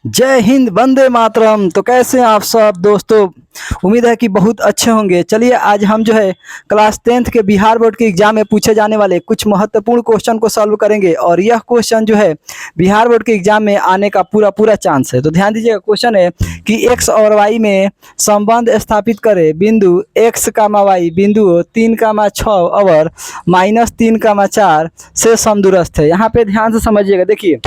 जय हिंद, वंदे मातरम। तो कैसे हैं आप सब दोस्तों? उम्मीद है कि बहुत अच्छे होंगे। चलिए आज हम जो है क्लास 10th के बिहार बोर्ड के एग्जाम में पूछे जाने वाले कुछ महत्वपूर्ण क्वेश्चन को सॉल्व करेंगे और यह क्वेश्चन जो है बिहार बोर्ड के एग्जाम में आने का पूरा पूरा चांस है। तो ध्यान दीजिएगा, क्वेश्चन है कि एक्स और वाई में संबंध स्थापित करे बिंदु एक्स कामा वाई बिंदु 3,6 और -3,4 से समदूरस्थ है। यहाँ पे ध्यान से समझिएगा, देखिए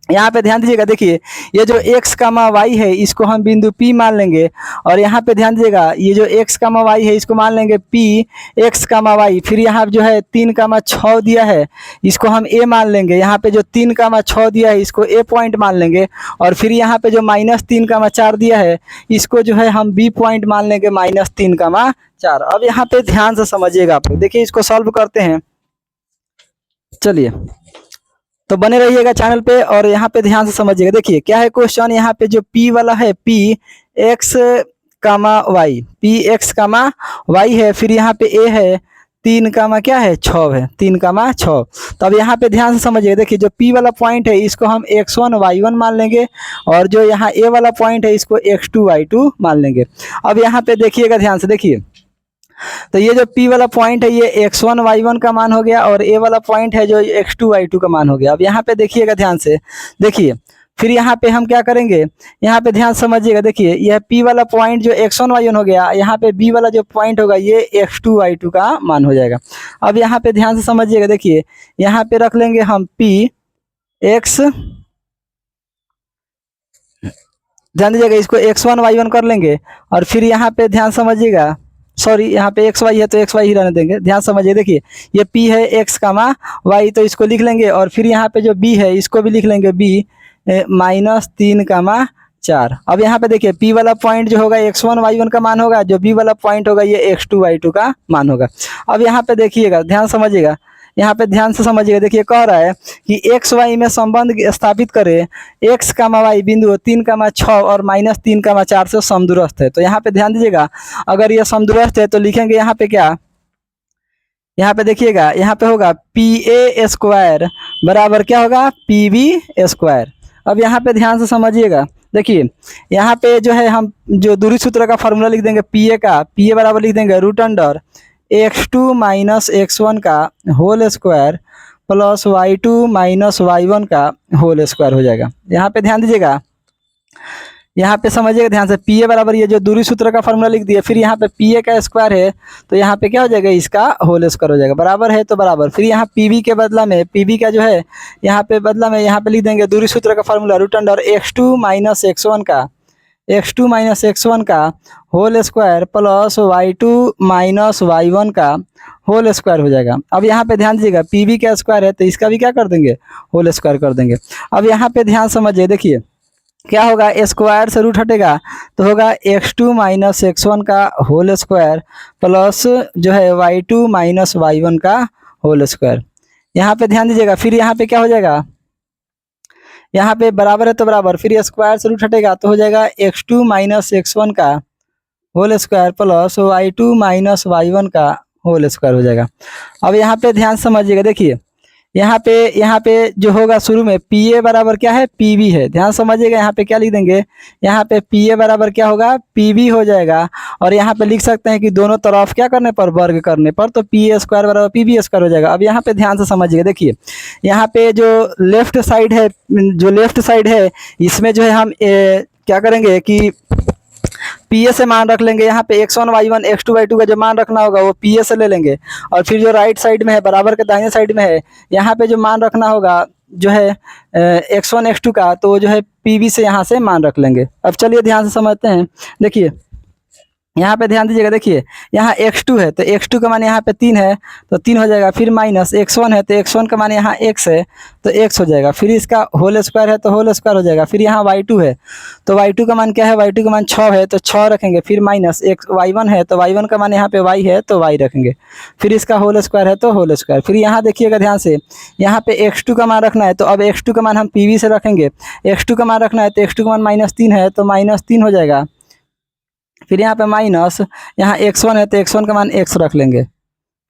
यहाँ पे ध्यान दीजिएगा, देखिए ये जो x कामा वाई है इसको हम बिंदु P मान लेंगे और यहाँ पे ध्यान दीजिएगा ये जो x कामा वाई है इसको मान लेंगे P x कामा वाई। फिर यहाँ जो है 3,6 दिया है इसको हम A मान लेंगे। यहाँ पे जो 3,6 दिया है इसको A पॉइंट मान लेंगे और फिर यहाँ पे जो -3,4 दिया है इसको जो है हम B पॉइंट मान लेंगे -3,4। अब यहाँ पे ध्यान से समझिएगा आप लोग, देखिए इसको सॉल्व करते हैं। चलिए तो बने रहिएगा चैनल पे और यहाँ पे ध्यान से समझिएगा। देखिए क्या है क्वेश्चन, यहाँ पे जो P वाला है P x comma y P x comma y है, फिर यहाँ पे A है 3 कामा क्या है 6 है 3,6। तो अब यहाँ पे ध्यान से समझिएगा, देखिए जो P वाला पॉइंट है इसको हम x1 y1 मान लेंगे और जो यहाँ A वाला पॉइंट है इसको x2 y2 मान लेंगे। अब यहाँ पे देखिएगा ध्यान से, देखिए तो ये जो P वाला पॉइंट है ये x1 y1 का मान हो गया और A वाला पॉइंट है जो x2 y2 का मान हो गया। अब यहाँ पे देखिएगा ध्यान से, देखिए फिर यहाँ पे हम क्या करेंगे, यहाँ पे ध्यान समझिएगा, देखिए यह P वाला पॉइंट जो x1 y1 हो गया, यहाँ पे B वाला जो पॉइंट होगा ये x2 y2 का मान हो जाएगा। अब यहाँ पे ध्यान से समझिएगा, देखिए यहाँ पे रख लेंगे हम P x, ध्यान दीजिएगा इसको x1 y1 कर लेंगे और फिर यहाँ पे ध्यान समझिएगा, सॉरी यहाँ पे एक्स वाई है तो एक्स वाई ही रहने देंगे। ध्यान समझिए, देखिए ये P है x कामा वाई तो इसको लिख लेंगे और फिर यहाँ पे जो B है इसको भी लिख लेंगे B -3,4। अब यहाँ पे देखिए P वाला पॉइंट जो होगा x1 y1 का मान होगा, जो B वाला पॉइंट होगा ये x2 y2 का मान होगा। अब यहाँ पे देखिएगा, ध्यान समझिएगा, यहाँ पे ध्यान से समझिएगा, देखिए कह रहा है कि एक्स वाई में संबंध स्थापित करे x कामा वाई बिंदु 3,6 और -3,4 से समदूरस्थ है। तो यहाँ पे ध्यान दीजिएगा, अगर ये समदूरस्थ है तो लिखेंगे यहाँ पे क्या, यहाँ पे देखिएगा यहाँ पे होगा PA² बराबर क्या होगा PB²। अब यहाँ पे ध्यान से समझिएगा, देखिए यहाँ पे जो है हम जो दूरी सूत्र का फॉर्मूला लिख देंगे PA का, PA बराबर लिख देंगे √अंडर x2 - x1 का whole square plus y2 - y1 का होल स्क्वायर हो जाएगा। यहाँ पे ध्यान दीजिएगा, यहाँ पे समझिएगा ध्यान से, PA बराबर ये जो दूरी सूत्र का फॉर्मूला लिख दिया, फिर यहाँ पे PA का स्क्वायर है तो यहाँ पे क्या हो जाएगा इसका होल स्क्वायर हो जाएगा, बराबर है तो बराबर। फिर यहाँ PB के बदला में, PB का जो है यहाँ पे बदला में यहाँ पे लिख देंगे दूरी सूत्र का फॉर्मूला √अंडर x2 - x1 का x1 का whole square plus y2 - y1 का होल स्क्वायर हो जाएगा। अब यहाँ पे ध्यान दीजिएगा PB का स्क्वायर है तो इसका भी क्या कर देंगे होल स्क्वायर कर देंगे। अब यहाँ पे ध्यान समझिए, देखिए क्या होगा, स्क्वायर से रूट हटेगा तो होगा x2 - x1 का होल स्क्वायर प्लस जो है y2 - y1 का होल स्क्वायर। यहाँ पे ध्यान दीजिएगा, फिर यहाँ पे क्या हो जाएगा, यहाँ पे बराबर है तो बराबर, फिर स्क्वायर से रूट हटेगा तो हो जाएगा x2 - x1 का whole square plus y2 - y1 का होल स्क्वायर हो जाएगा। अब यहाँ पे ध्यान समझिएगा, देखिए यहाँ पे जो होगा शुरू में PA बराबर क्या है PB है। ध्यान समझिएगा, यहाँ पे क्या लिख देंगे, यहाँ पे PA बराबर क्या होगा PB हो जाएगा और यहाँ पे लिख सकते हैं कि दोनों तरफ क्या करने पर वर्ग करने पर तो PA² बराबर PB² हो जाएगा। अब यहाँ पे ध्यान से समझिएगा, देखिए यहाँ पे जो लेफ्ट साइड है इसमें जो है हम क्या करेंगे कि PA से मान रख लेंगे, यहाँ पे x1 y1 x2 y2 का जो मान रखना होगा वो PA से ले लेंगे और फिर जो राइट साइड में है बराबर के दाहिने साइड में है यहाँ पे जो मान रखना होगा जो है x1 x2 का तो जो है PB से यहाँ से मान रख लेंगे। अब चलिए ध्यान से समझते हैं, देखिए यहाँ पे ध्यान दीजिएगा, देखिए यहाँ x2 है तो x2 का मान यहाँ पे 3 है तो 3 हो जाएगा, फिर माइनस x1 है तो x1 का मान यहाँ x है तो x हो जाएगा, फिर इसका होल स्क्वायर है तो होल स्क्वायर हो जाएगा, फिर यहाँ y2 है तो y2 का मान क्या है, y2 का मान 6 है तो 6 रखेंगे, फिर माइनस y1 है तो y1 का मान यहाँ पे y है तो y रखेंगे, फिर इसका होल स्क्वायर है तो होल स्क्वायर। फिर यहाँ देखिएगा ध्यान से, यहाँ पे x2 का मान रखना है तो अब x2 का मान हम PB से रखेंगे, x2 का मान रखना है तो x2 का मान -3 है तो -3 हो जाएगा, फिर यहाँ पे माइनस यहाँ x1 है तो x1 का मान x रख लेंगे,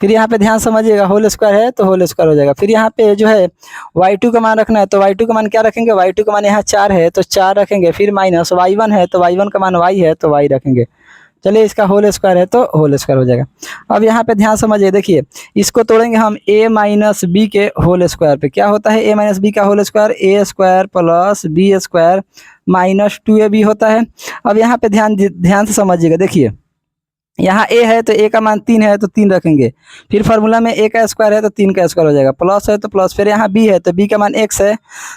फिर यहाँ पे ध्यान समझिएगा, होल स्क्वायर है तो होल स्क्वायर हो जाएगा। फिर यहाँ पे जो है y2 का मान रखना है, तो y2 का मान क्या रखेंगे, y2 का मान यहाँ 4 है तो 4 रखेंगे। फिर माइनस y1 है तो y1 का मान y है तो y रखेंगे। चलिए इसका होल स्क्वायर है तो होल स्क्वायर हो जाएगा। अब यहाँ पे ध्यान समझिए, देखिए इसको तोड़ेंगे हम a माइनस बी के होल स्क्वायर पे। क्या होता है a माइनस बी का whole square, a square plus B square minus 2ab होता है। अब यहाँ पे ध्यान से समझिएगा, देखिए यहाँ a है तो a का मान 3 है तो 3 रखेंगे। फिर फार्मूला में a का स्क्वायर है तो 3 का स्क्वायर हो जाएगा, प्लस है तो प्लस। फिर यहाँ b है तो b का मान x है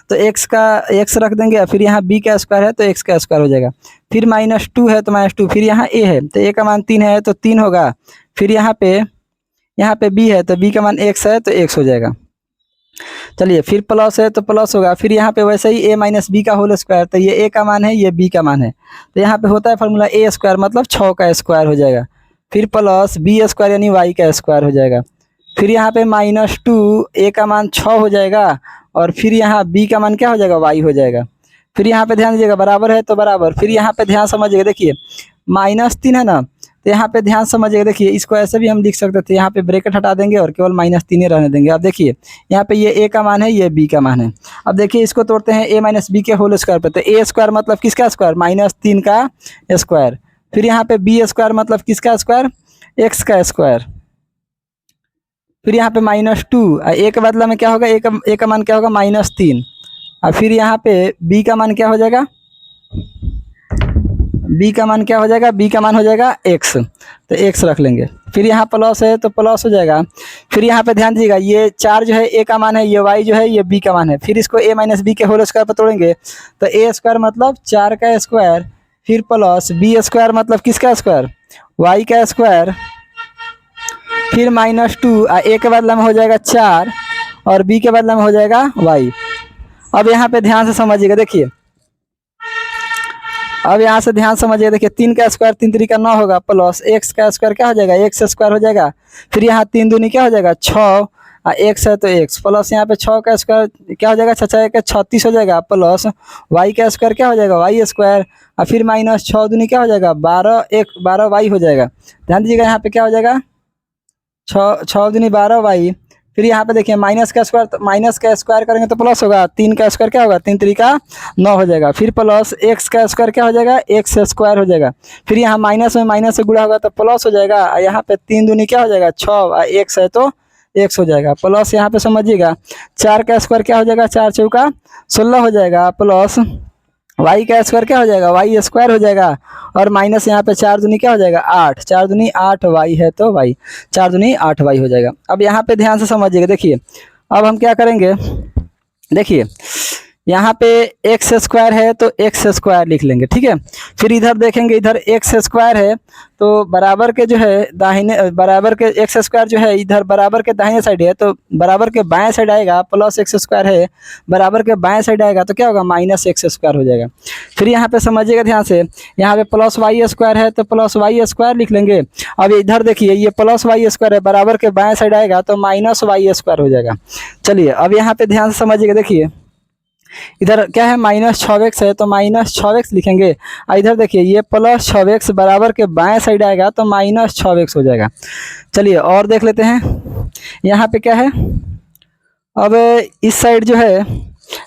तो x का x रख देंगे। फिर यहाँ b का स्क्वायर है तो x का स्क्वायर हो जाएगा। फिर -2 है तो -2। फिर यहाँ a है तो a का मान 3 है तो 3 होगा। फिर यहाँ पे b है तो b का मान x है तो x हो जाएगा। चलिए फिर प्लस है तो प्लस होगा। फिर यहाँ पे वैसे ही a माइनस बी का होल स्क्वायर, तो ये a का मान है, ये b का मान है, तो यहाँ पे होता है फार्मूला a स्क्वायर मतलब 6 का स्क्वायर हो जाएगा। फिर प्लस बी स्क्वायर यानी y का स्क्वायर हो जाएगा। फिर यहाँ पे -2 a का मान 6 हो जाएगा और फिर यहाँ b का मान क्या हो जाएगा, y हो जाएगा। फिर यहाँ पे ध्यान दीजिएगा, बराबर है तो बराबर। फिर यहाँ पे ध्यान समझिएगा, देखिए -3 है ना, तो यहाँ पे ध्यान समझिएगा, देखिए इसको ऐसे भी हम लिख सकते थे, यहाँ पे ब्रैकेट हटा देंगे और केवल -3 रहने देंगे। अब देखिए यहाँ पे ये a का मान है, ये b का मान है। अब देखिए इसको तोड़ते हैं a माइनस बी के होल स्क्वायर पे, तो a स्क्वायर मतलब किसका स्क्वायर, -3 का स्क्वायर। फिर यहाँ पे b स्क्वायर मतलब किसका स्क्वायर, x का स्क्वायर। फिर यहाँ पे -2 a के बदला में क्या होगा, a का मान क्या होगा, -3। और फिर यहाँ पे b का मान क्या हो जाएगा, b का मान क्या हो जाएगा, b का मान हो जाएगा x, तो x रख लेंगे। फिर यहाँ प्लस है तो प्लस हो जाएगा। फिर यहाँ पे ध्यान दीजिएगा, ये 4 जो है a का मान है, ये y जो है ये b का मान है। फिर इसको a माइनस बी के होल स्क्वायर पर तोड़ेंगे तो a स्क्वायर मतलब 4 का स्क्वायर, फिर प्लस b स्क्वायर मतलब किसका स्क्वायर, y का स्क्वायर, फिर -2 a के बदला में हो जाएगा 4 और b के बदला में हो जाएगा y। अब यहाँ पे ध्यान से समझिएगा, देखिए अब यहाँ से ध्यान समझिए, देखिए 3 का स्क्वायर 3 3 का 9 होगा, प्लस x का स्क्वायर क्या हो जाएगा, x स्क्वायर हो जाएगा। फिर यहाँ 3 दूनी क्या हो जाएगा 6 x है तो x, प्लस यहाँ पे 6 का स्क्वायर क्या हो जाएगा, 6 36 हो जाएगा, प्लस y का स्क्वायर क्या हो जाएगा, y स्क्वायर। और फिर -6 दूनी क्या हो जाएगा 12 y हो जाएगा। ध्यान दीजिएगा यहाँ पे क्या हो जाएगा, 6 दूनी 12 y। फिर यहाँ पे देखिए माइनस का स्क्वायर करेंगे तो प्लस होगा, 3 का स्क्वायर क्या होगा, 3 3 का 9 हो जाएगा। फिर प्लस x का स्क्वायर क्या हो जाएगा, x स्क्वायर हो जाएगा। फिर यहाँ माइनस में माइनस से गुणा होगा तो प्लस हो जाएगा। यहाँ पे 3 दूनी क्या हो जाएगा 6 और x है तो x हो जाएगा। प्लस यहाँ पे समझिएगा 4 का स्क्वायर क्या हो जाएगा, 4 चौका 16 हो जाएगा, प्लस y का स्क्वायर क्या हो जाएगा, y स्क्वायर हो जाएगा। और माइनस यहाँ पे 4 दूनी क्या हो जाएगा 8, 4 दूनी 8 y है तो y, 4 दूनी 8 y हो जाएगा। अब यहाँ पे ध्यान से समझिएगा, देखिए अब हम क्या करेंगे, देखिए यहाँ पे x स्क्वायर है तो x स्क्वायर लिख लेंगे, ठीक है। फिर इधर देखेंगे, इधर x स्क्वायर है तो बराबर के जो है दाहिने, बराबर के x स्क्वायर जो है इधर बराबर के दाहिने साइड है तो बराबर के बाएं साइड आएगा, प्लस x स्क्वायर है बराबर के बाएं साइड आएगा तो क्या होगा, -x स्क्वायर हो जाएगा। फिर यहाँ पे समझिएगा ध्यान से, यहाँ पे प्लस y स्क्वायर है तो प्लस y स्क्वायर लिख लेंगे। अब इधर देखिए ये प्लस y स्क्वायर है, बराबर के बाएं साइड आएगा तो -y स्क्वायर हो जाएगा। चलिए अब यहाँ पे ध्यान से समझिएगा, देखिए इधर क्या है -6x है तो -6x लिखेंगे। और इधर देखिए ये +6x बराबर के बाएं साइड आएगा तो -6x हो जाएगा। चलिए और देख लेते हैं, यहाँ पे क्या है, अब इस साइड जो है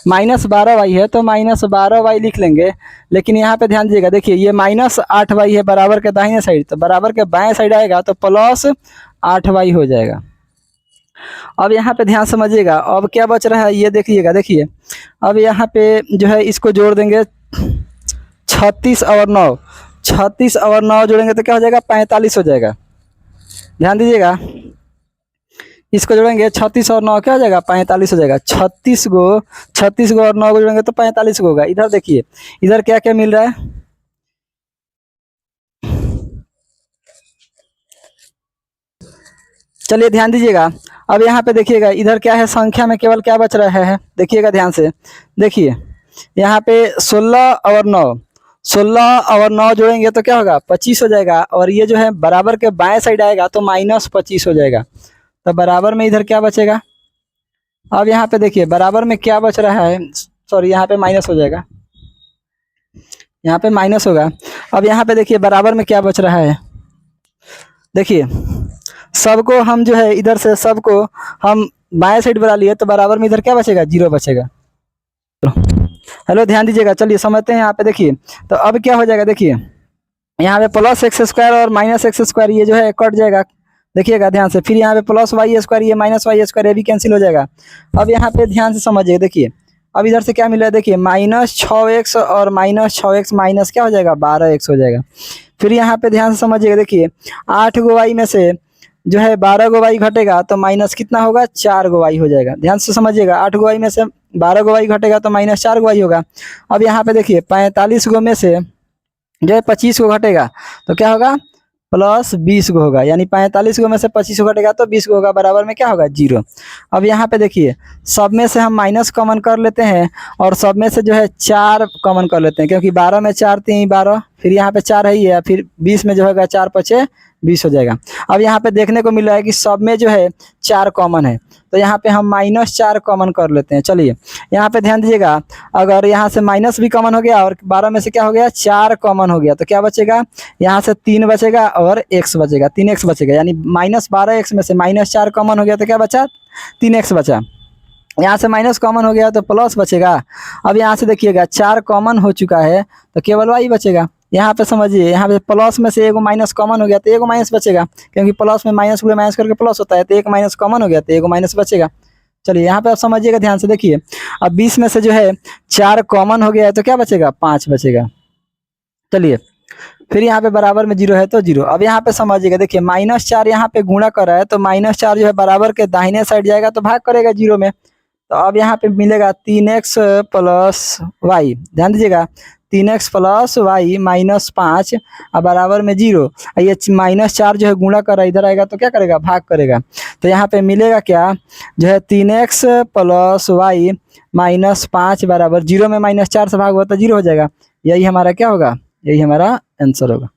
-12y है तो -12y लिख लेंगे। लेकिन यहाँ पे ध्यान दीजिएगा, देखिए ये -8y है बराबर के दाहिने साइड, तो बराबर के बाएं साइड आएगा तो +8y हो जाएगा। अब यहाँ पे ध्यान समझिएगा, अब क्या बच रहा है ये देखिएगा, देखिए अब यहाँ पे जो है इसको जोड़ देंगे 36 और 9, 36 और 9 जोड़ेंगे तो क्या हो जाएगा 45 हो जाएगा। ध्यान दीजिएगा, इसको जोड़ेंगे 36 और 9 क्या हो जाएगा 45 हो जाएगा। 36 गो और 9 को जोड़ेंगे तो 45 को होगा। इधर देखिए इधर क्या क्या मिल रहा है, चलिए ध्यान दीजिएगा। अब यहाँ पे देखिएगा इधर क्या है, संख्या में केवल क्या बच रहा है, देखिएगा ध्यान से, देखिए यहाँ पे 16 और 9 जोड़ेंगे तो क्या होगा 25 हो जाएगा। और ये जो है बराबर के बाएं साइड आएगा तो -25 हो जाएगा। तो बराबर में इधर क्या बचेगा, अब यहाँ पे देखिए बराबर में क्या बच रहा है, सॉरी यहाँ पे माइनस हो जाएगा, यहाँ पे माइनस होगा। अब यहाँ पे देखिए बराबर में क्या बच रहा है, देखिए सबको हम जो है इधर से सबको हम बाएं साइड बढ़ा लिए तो बराबर में इधर क्या बचेगा, 0 बचेगा। हेलो ध्यान दीजिएगा, चलिए समझते हैं। यहाँ पे देखिए तो अब क्या हो जाएगा, देखिए यहाँ पे प्लस एक्स स्क्वायर और माइनस एक्स स्क्वायर ये जो है कट जाएगा, देखिएगा ध्यान से। फिर यहाँ पे प्लस वाई स्क्वायर ये माइनस वाई स्क्वायर ये भी कैंसिल हो जाएगा। अब यहाँ पे ध्यान से समझिए, देखिए अब इधर से क्या मिला है, देखिए -6x और -6x माइनस क्या हो जाएगा, 12x हो जाएगा। फिर यहाँ पे ध्यान से समझिएगा, देखिए 8 गो वाई में से जो है 12 गो वाई घटेगा तो माइनस कितना होगा, 4 गो वाई हो जाएगा। ध्यान से समझिएगा, 8 गो वाई में से 12 गो वाई घटेगा तो -4 गो वाई होगा। अब यहाँ पे देखिए 45 गो में से जो है 25 गो घटेगा तो क्या होगा, +20 गो होगा। यानी 45 गो में से 25 गो घटेगा तो 20 गो होगा, बराबर में क्या होगा, 0। अब यहाँ पे देखिए सब में से हम माइनस कॉमन कर लेते हैं और सब में से जो है 4 कॉमन कर लेते हैं, क्योंकि 12 में 4 3 12, फिर यहाँ पे 4 है ही है, फिर 20 में जो होगा 4 5 20 हो जाएगा। अब यहाँ पे देखने को मिल रहा है कि सब में जो है 4 कॉमन है, तो यहाँ पे हम -4 कॉमन कर लेते हैं। चलिए यहाँ पे ध्यान दीजिएगा, अगर यहाँ से माइनस भी कॉमन हो गया और 12 में से क्या हो गया, 4 कॉमन हो गया तो क्या बचेगा, यहाँ से 3 बचेगा और x बचेगा, 3x बचेगा। यानी -12x में से -4 कॉमन हो गया तो क्या बचा, 3x बचा। यहाँ से माइनस कॉमन हो गया तो प्लस बचेगा। अब यहाँ से देखिएगा 4 कॉमन हो चुका है तो केवल y बचेगा। यहाँ पे समझिए, यहाँ पे प्लस में से एगो माइनस कॉमन हो गया तो एगो माइनस बचेगा, क्योंकि प्लस में माइनस पूरे माइनस करके प्लस होता है, तो एक माइनस कॉमन हो गया तो एगो माइनस बचेगा। चलिए यहाँ पे आप समझिएगा ध्यान से, देखिए अब 20 में से जो है 4 कॉमन हो गया है तो क्या बचेगा, 5 बचेगा। चलिए फिर यहाँ पे बराबर में 0 है तो 0। अब यहाँ पे समझिएगा, देखिए -4 यहाँ पे गुणा कर रहा है तो -4 जो है बराबर के दाहिने साइड जाएगा तो भाग करेगा 0 में। तो अब यहाँ पे मिलेगा 3x + y, ध्यान दीजिएगा 3x + y -5 और बराबर में 0। ये -4 जो है गुणा कर रहा है, इधर आएगा तो क्या करेगा, भाग करेगा। तो यहाँ पे मिलेगा क्या, जो है 3x + y -5 बराबर 0 में -4 से भाग हुआ तो 0 हो जाएगा। यही हमारा क्या होगा, यही हमारा आंसर होगा।